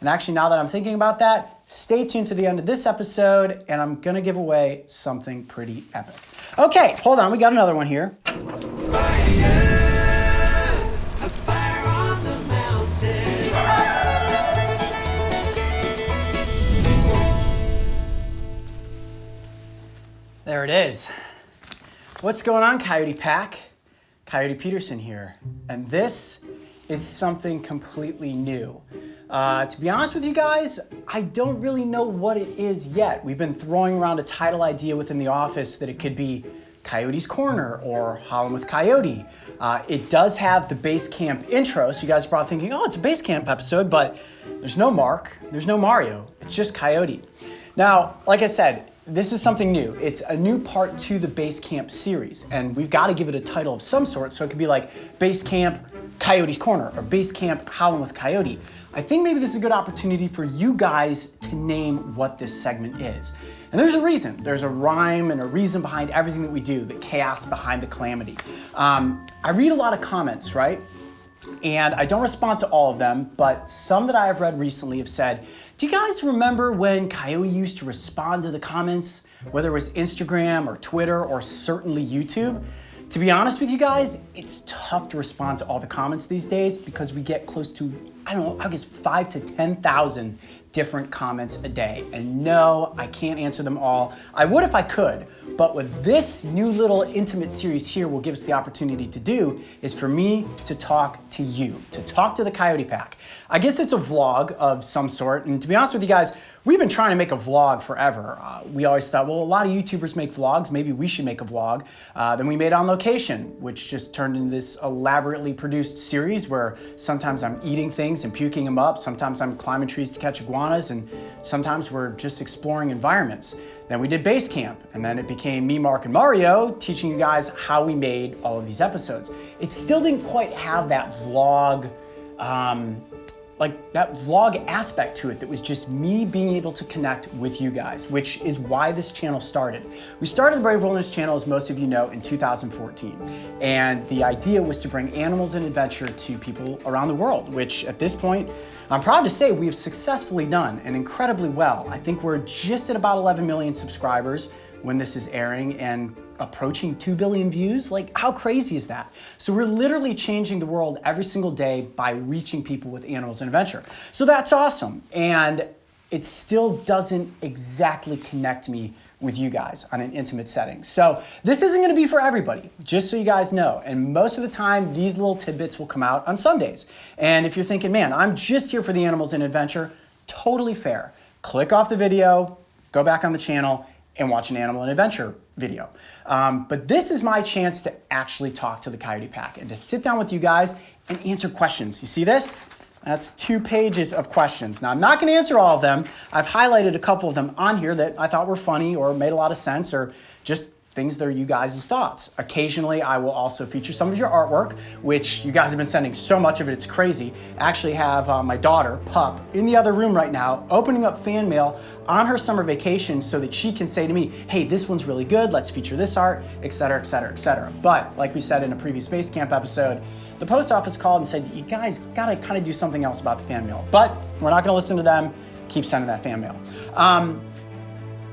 And actually, now that I'm thinking about that, stay tuned to the end of this episode, and I'm gonna give away something pretty epic. Okay, hold on, we got another one here. There it is. What's going on, Coyote Pack? Coyote Peterson here, and this is something completely new. To be honest with you guys, I don't really know what it is yet. We've been throwing around a title idea within the office that it could be Coyote's Corner or Howlin' with Coyote. It does have the base camp intro, so you guys are probably thinking, oh, it's a base camp episode, but there's no Mark, there's no Mario, it's just Coyote. Now, like I said, this is something new. It's a new part to the Base Camp series, and we've got to give it a title of some sort, so it could be like Base Camp Coyote's Corner or Base Camp Howlin' with Coyote. I think maybe this is a good opportunity for you guys to name what this segment is. And there's a reason. There's a rhyme and a reason behind everything that we do, the chaos behind the calamity. I read a lot of comments, right? And I don't respond to all of them, but some that I have read recently have said, do you guys remember when Coyote used to respond to the comments, whether it was Instagram or Twitter or certainly YouTube? To be honest with you guys, it's tough to respond to all the comments these days because we get close to, I don't know, I guess 5,000 to 10,000 different comments a day. And no, I can't answer them all. I would if I could, but what this new little intimate series here will give us the opportunity to do is for me to talk to you, to talk to the Coyote Pack. I guess it's a vlog of some sort, and to be honest with you guys, we've been trying to make a vlog forever. We always thought, well, a lot of YouTubers make vlogs, maybe we should make a vlog. Then we made On Location, which just turned into this elaborately produced series where sometimes I'm eating things and puking them up, sometimes I'm climbing trees to catch iguanas, and sometimes we're just exploring environments. Then we did Base Camp, and then it became me, Mark, and Mario teaching you guys how we made all of these episodes. It still didn't quite have that vlog, like that vlog aspect to it that was just me being able to connect with you guys, which is why this channel started. We started the Brave Wilderness channel, as most of you know, in 2014. And the idea was to bring animals and adventure to people around the world, which at this point, I'm proud to say we have successfully done and incredibly well. I think we're just at about 11 million subscribers when this is airing and approaching 2 billion views. Like, how crazy is that? So we're literally changing the world every single day by reaching people with animals and adventure. So that's awesome. And it still doesn't exactly connect me with you guys on an intimate setting. So this isn't gonna be for everybody, just so you guys know. And most of the time, these little tidbits will come out on Sundays. And if you're thinking, man, I'm just here for the animals and adventure, totally fair. Click off the video, go back on the channel, and watch an animal and adventure video. But this is my chance to actually talk to the Coyote Pack and to sit down with you guys and answer questions. You see this? That's 2 pages of questions. Now, I'm not gonna answer all of them. I've highlighted a couple of them on here that I thought were funny or made a lot of sense or just things that are you guys' thoughts. Occasionally, I will also feature some of your artwork, which you guys have been sending so much of it, it's crazy. I actually have my daughter, Pup, in the other room right now, opening up fan mail on her summer vacation so that she can say to me, hey, this one's really good, let's feature this art, et cetera, et cetera, et cetera. But like we said in a previous Base Camp episode, the post office called and said, you guys gotta kind of do something else about the fan mail. But we're not gonna listen to them, keep sending that fan mail.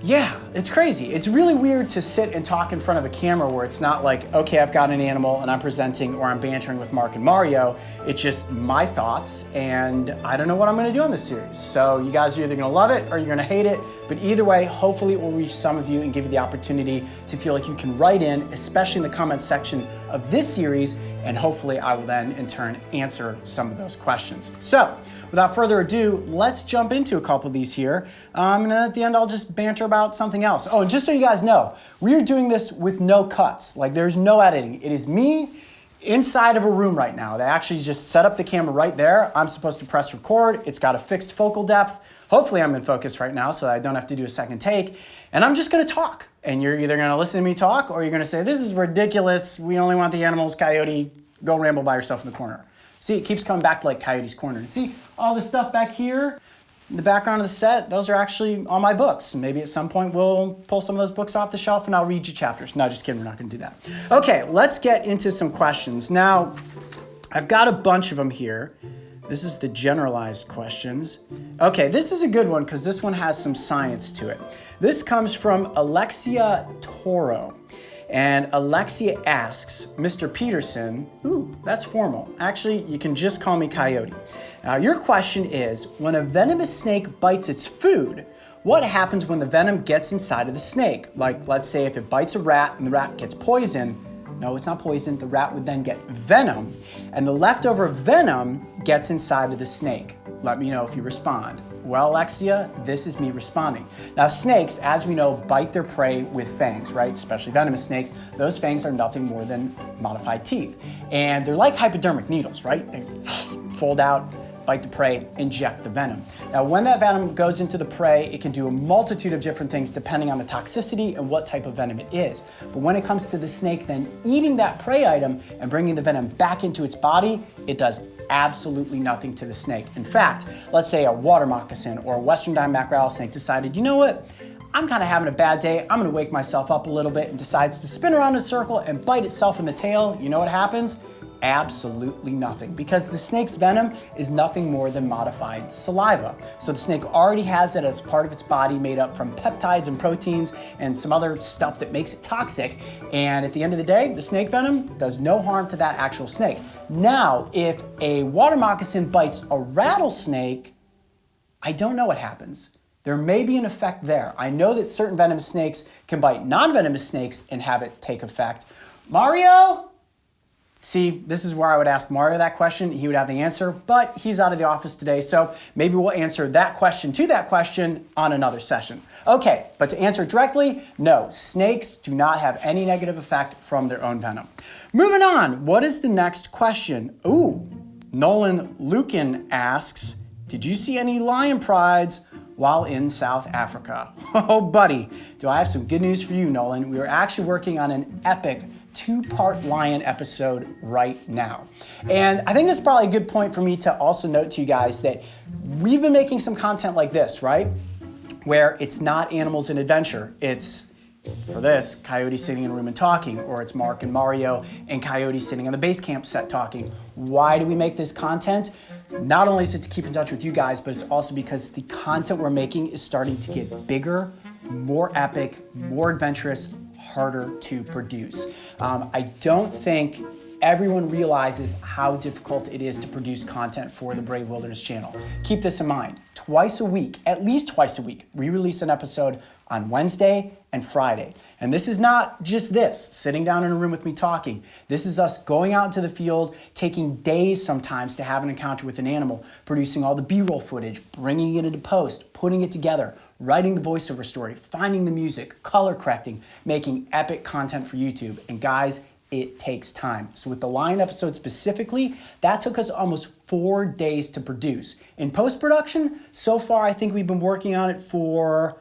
Yeah, it's crazy. It's really weird to sit and talk in front of a camera where it's not like, okay, I've got an animal and I'm presenting or I'm bantering with Mark and Mario. It's just my thoughts and I don't know what I'm gonna do on this series. So you guys are either gonna love it or you're gonna hate it, but either way, hopefully it will reach some of you and give you the opportunity to feel like you can write in, especially in the comments section of this series, and hopefully I will then in turn answer some of those questions. So, without further ado, let's jump into a couple of these here. And at the end, I'll just banter about something else. Oh, and just so you guys know, we are doing this with no cuts. Like, there's no editing. It is me inside of a room right now. They actually just set up the camera right there. I'm supposed to press record. It's got a fixed focal depth. Hopefully I'm in focus right now so I don't have to do a second take. And I'm just gonna talk. And you're either gonna listen to me talk or you're gonna say, this is ridiculous. We only want the animals, Coyote, go ramble by yourself in the corner. See, it keeps coming back to like Coyote's Corner. And see all this stuff back here in the background of the set, those are actually all my books. Maybe at some point we'll pull some of those books off the shelf and I'll read you chapters. No, just kidding, we're not gonna do that. Okay, let's get into some questions. Now, I've got a bunch of them here This is the generalized questions. Okay, this is a good one because this one has some science to it. This comes from Alexia Toro. And Alexia asks, Mr. Peterson, ooh, that's formal. Actually, you can just call me Coyote. Now, your question is, when a venomous snake bites its food, what happens when the venom gets inside of the snake? Like, let's say if it bites a rat and the rat gets poisoned. No, it's not poison. The rat would then get venom, and the leftover venom gets inside of the snake. Let me know if you respond. Well, Alexia, this is me responding. Now, snakes, as we know, bite their prey with fangs, right? Especially venomous snakes. Those fangs are nothing more than modified teeth. And they're like hypodermic needles, right? They fold out, bite the prey, inject the venom. Now, when that venom goes into the prey, it can do a multitude of different things depending on the toxicity and what type of venom it is. But when it comes to the snake then eating that prey item and bringing the venom back into its body, it does absolutely nothing to the snake. In fact, let's say a water moccasin or a Western Diamondback rattlesnake decided, you know what? I'm kind of having a bad day. I'm gonna wake myself up a little bit, and decides to spin around in a circle and bite itself in the tail. You know what happens? Absolutely nothing, because the snake's venom is nothing more than modified saliva. So the snake already has it as part of its body, made up from peptides and proteins and some other stuff that makes it toxic. And at the end of the day, the snake venom does no harm to that actual snake. Now, if a water moccasin bites a rattlesnake, I don't know what happens. There may be an effect there. I know that certain venomous snakes can bite non-venomous snakes and have it take effect. Mario? See, this is where I would ask Mario that question. He would have the answer, but he's out of the office today, so maybe we'll answer that question to that question on another session. Okay, but to answer directly, no, snakes do not have any negative effect from their own venom. Moving on, what is the next question? Ooh, Nolan Lucan asks, did you see any lion prides while in South Africa? Oh, buddy, do I have some good news for you, Nolan. We are actually working on an epic 2-part lion episode right now. And I think that's probably a good point for me to also note to you guys that we've been making some content like this, right? Where it's not animals in adventure. It's, for this, Coyote sitting in a room and talking, or it's Mark and Mario and Coyote sitting on the base camp set talking. Why do we make this content? Not only is it to keep in touch with you guys, but it's also because the content we're making is starting to get bigger, more epic, more adventurous, harder to produce. I don't think everyone realizes how difficult it is to produce content for the Brave Wilderness channel. Keep this in mind. Twice a week, at least twice a week, we release an episode on Wednesday and Friday. And this is not just this, sitting down in a room with me talking. This is us going out into the field, taking days sometimes to have an encounter with an animal, producing all the B-roll footage, bringing it into post, putting it together, writing the voiceover story, finding the music, color correcting, making epic content for YouTube. And guys, it takes time. So with the lion episode specifically, that took us almost 4 days to produce. In post-production, so far I think we've been working on it for,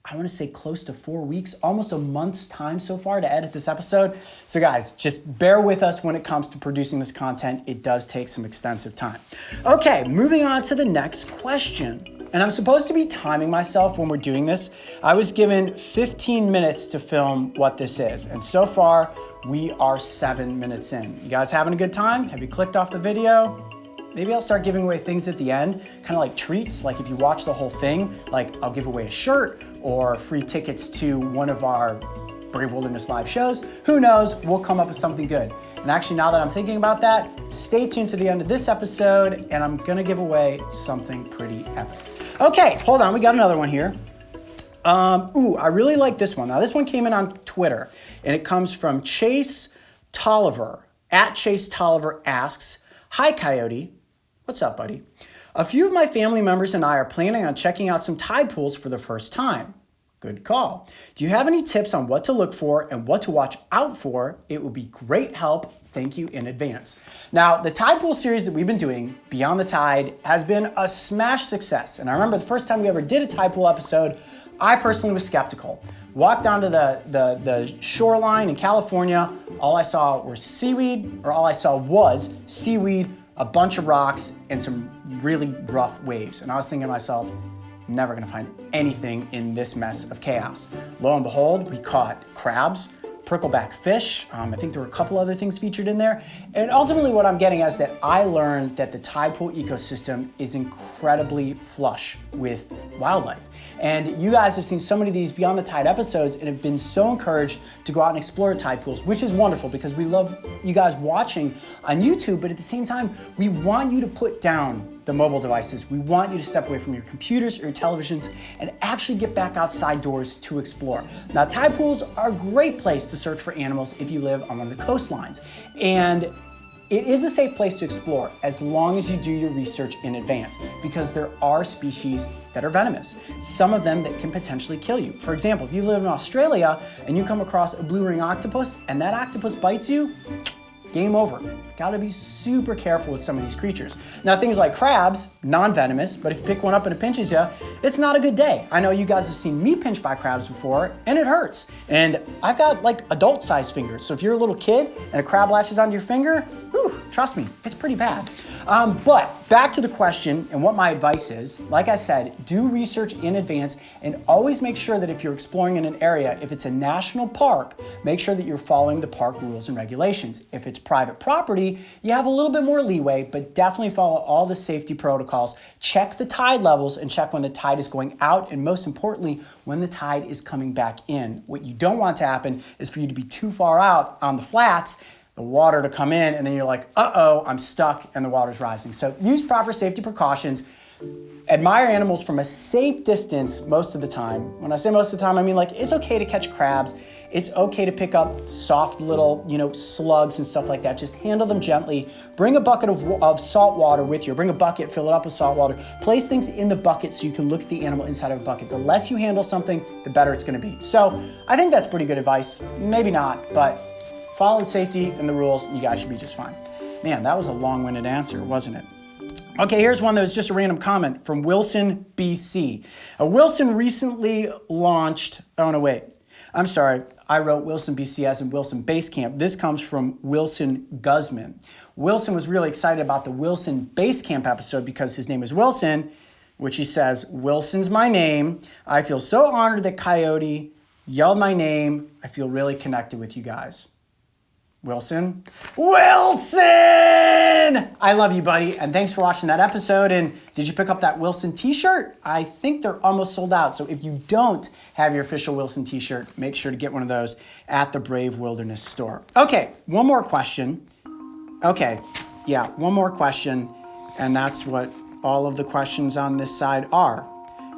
I want to say close to 4 weeks, almost a month's time so far to edit this episode. So guys, just bear with us when it comes to producing this content. It does take some extensive time. Okay, moving on to the next question. And I'm supposed to be timing myself when we're doing this. I was given 15 minutes to film what this is. And so far, we are 7 minutes in. You guys having a good time? Have you clicked off the video? Maybe I'll start giving away things at the end, kind of like treats. Like if you watch the whole thing, like I'll give away a shirt or free tickets to one of our Brave Wilderness live shows. Who knows? We'll come up with something good. And actually, now that I'm thinking about that, stay tuned to the end of this episode and I'm gonna give away something pretty epic. Okay, hold on, we got another one here. I really like this one. Now this one came in on Twitter and it comes from Chase Tolliver. At Chase Tolliver asks, hi Coyote, what's up buddy? A few of my family members and I are planning on checking out some tide pools for the first time. Good call. Do you have any tips on what to look for and what to watch out for? It would be great help. Thank you in advance. Now, the tide pool series that we've been doing, Beyond the Tide, has been a smash success. And I remember the first time we ever did a tide pool episode, I personally was skeptical. Walked down to the shoreline in California, all I saw was seaweed, a bunch of rocks, and some really rough waves. And I was thinking to myself, never gonna find anything in this mess of chaos. Lo and behold, we caught crabs, prickleback fish. I think there were a couple other things featured in there. And ultimately what I'm getting at is that I learned that the tide pool ecosystem is incredibly flush with wildlife. And you guys have seen so many of these Beyond the Tide episodes and have been so encouraged to go out and explore tide pools, which is wonderful because we love you guys watching on YouTube, but at the same time, we want you to put down the mobile devices. We want you to step away from your computers or your televisions and actually get back outside doors to explore. Now, tide pools are a great place to search for animals if you live on one of the coastlines. And it is a safe place to explore as long as you do your research in advance, because there are species that are venomous, some of them that can potentially kill you. For example, if you live in Australia and you come across a blue ring octopus and that octopus bites you, game over. Gotta be super careful with some of these creatures. Now, things like crabs, non-venomous, but if you pick one up and it pinches you, it's not a good day. I know you guys have seen me pinched by crabs before, and it hurts. And I've got like adult-sized fingers, so if you're a little kid and a crab latches onto your finger, whew, trust me, it's pretty bad. But back to the question and what my advice is, like I said, do research in advance and always make sure that if you're exploring in an area, if it's a national park, make sure that you're following the park rules and regulations. If it's private property, you have a little bit more leeway, but definitely follow all the safety protocols. Check the tide levels and check when the tide is going out, and most importantly, when the tide is coming back in. What you don't want to happen is for you to be too far out on the flats, the water to come in, and then you're like, uh-oh, I'm stuck, and the water's rising. So use proper safety precautions. Admire animals from a safe distance most of the time. When I say most of the time, I mean like it's okay to catch crabs. It's okay to pick up soft little, slugs and stuff like that. Just handle them gently. Bring a bucket of salt water with you. Bring a bucket, fill it up with salt water. Place things in the bucket so you can look at the animal inside of a bucket. The less you handle something, the better it's gonna be. So I think that's pretty good advice. Maybe not, but follow the safety and the rules, and you guys should be just fine. Man, that was a long-winded answer, wasn't it? Okay, here's one that was just a random comment from Wilson, BC. Wilson recently launched, I'm sorry, I wrote Wilson, BC as in Wilson Base Camp. This comes from Wilson Guzman. Wilson was really excited about the Wilson Base Camp episode because his name is Wilson, which he says, Wilson's my name. I feel so honored that Coyote yelled my name. I feel really connected with you guys. Wilson? I love you, buddy, and thanks for watching that episode. And did you pick up that Wilson t-shirt? I think they're almost sold out, so if you don't have your official Wilson t-shirt, make sure to get one of those at the Brave Wilderness store. Okay, one more question. One more question, and that's what all of the questions on this side are.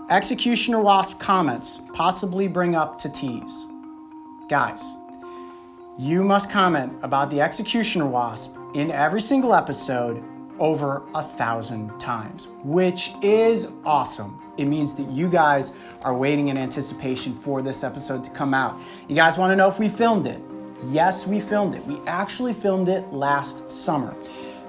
Executioner Wasp comments, possibly bring up to tease. Guys, you must comment about the Executioner Wasp in every single episode over 1,000 times, which is awesome. It means that you guys are waiting in anticipation for this episode to come out. You guys want to know if we filmed it? Yes, we filmed it. We actually filmed it last summer.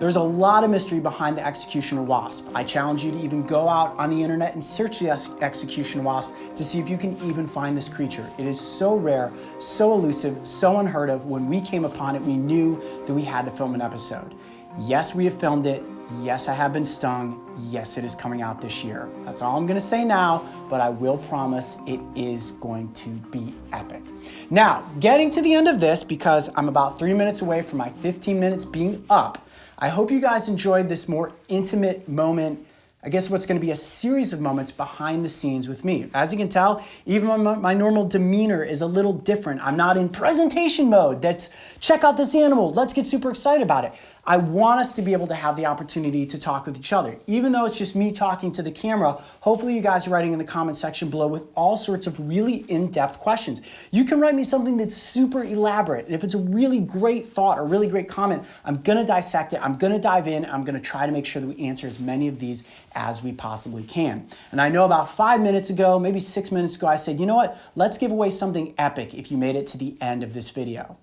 There's a lot of mystery behind the Executioner Wasp. I challenge you to even go out on the internet and search the Executioner Wasp to see if you can even find this creature. It is so rare, so elusive, so unheard of. When we came upon it, we knew that we had to film an episode. Yes, we have filmed it. Yes, I have been stung. Yes, it is coming out this year. That's all I'm gonna say now, but I will promise it is going to be epic. Now, getting to the end of this, because I'm about 3 minutes away from my 15 minutes being up, I hope you guys enjoyed this more intimate moment. I guess what's going to be a series of moments behind the scenes with me. As you can tell, even my normal demeanor is a little different. I'm not in presentation mode. That's check out this animal. Let's get super excited about it. I want us to be able to have the opportunity to talk with each other. Even though it's just me talking to the camera, hopefully you guys are writing in the comment section below with all sorts of really in-depth questions. You can write me something that's super elaborate. And if it's a really great thought or really great comment, I'm gonna dissect it, I'm gonna dive in, I'm gonna try to make sure that we answer as many of these as we possibly can. And I know about 5 minutes ago, maybe 6 minutes ago, I said, you know what? Let's give away something epic if you made it to the end of this video.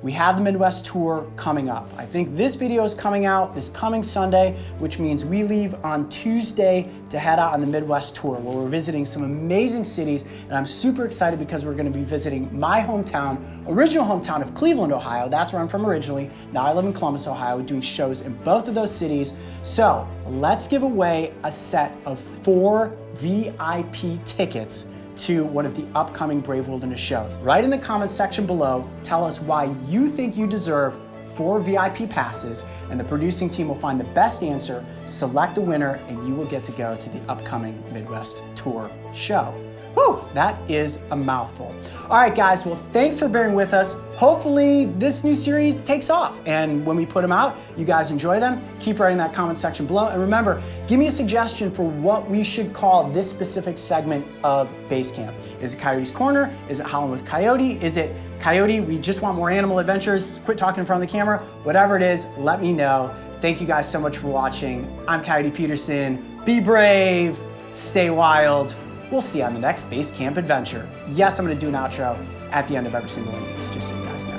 We have the Midwest tour coming up. I think this video is coming out this coming Sunday, which means we leave on Tuesday to head out on the Midwest tour, where we're visiting some amazing cities, and I'm super excited because we're gonna be visiting my hometown, original hometown of Cleveland, Ohio. That's where I'm from originally. Now I live in Columbus, Ohio, doing shows in both of those cities. So let's give away a set of 4 VIP tickets to one of the upcoming Brave Wilderness shows. Write in the comments section below, tell us why you think you deserve 4 VIP passes, and the producing team will find the best answer, select a winner, and you will get to go to the upcoming Midwest Tour show. Whew, that is a mouthful. All right, guys, well, thanks for bearing with us. Hopefully this new series takes off, and when we put them out, you guys enjoy them. Keep writing that comment section below, and remember, give me a suggestion for what we should call this specific segment of Base Camp. Is it Coyote's Corner? Is it Howlin' with Coyote? Is it Coyote, we just want more animal adventures, quit talking in front of the camera? Whatever it is, let me know. Thank you guys so much for watching. I'm Coyote Peterson. Be brave, stay wild. We'll see you on the next Base Camp adventure. Yes, I'm gonna do an outro at the end of every single one of these, just so you guys know.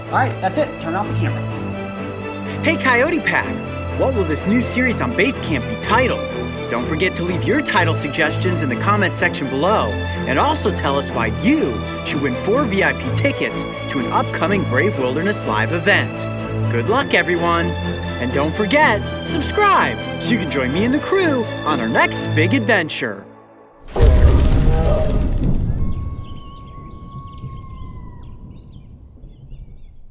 All right, that's it, turn off the camera. Hey Coyote Pack, what will this new series on Base Camp be titled? Don't forget to leave your title suggestions in the comment section below, and also tell us why you should win 4 VIP tickets to an upcoming Brave Wilderness live event. Good luck, everyone. And don't forget, subscribe so you can join me and the crew on our next big adventure.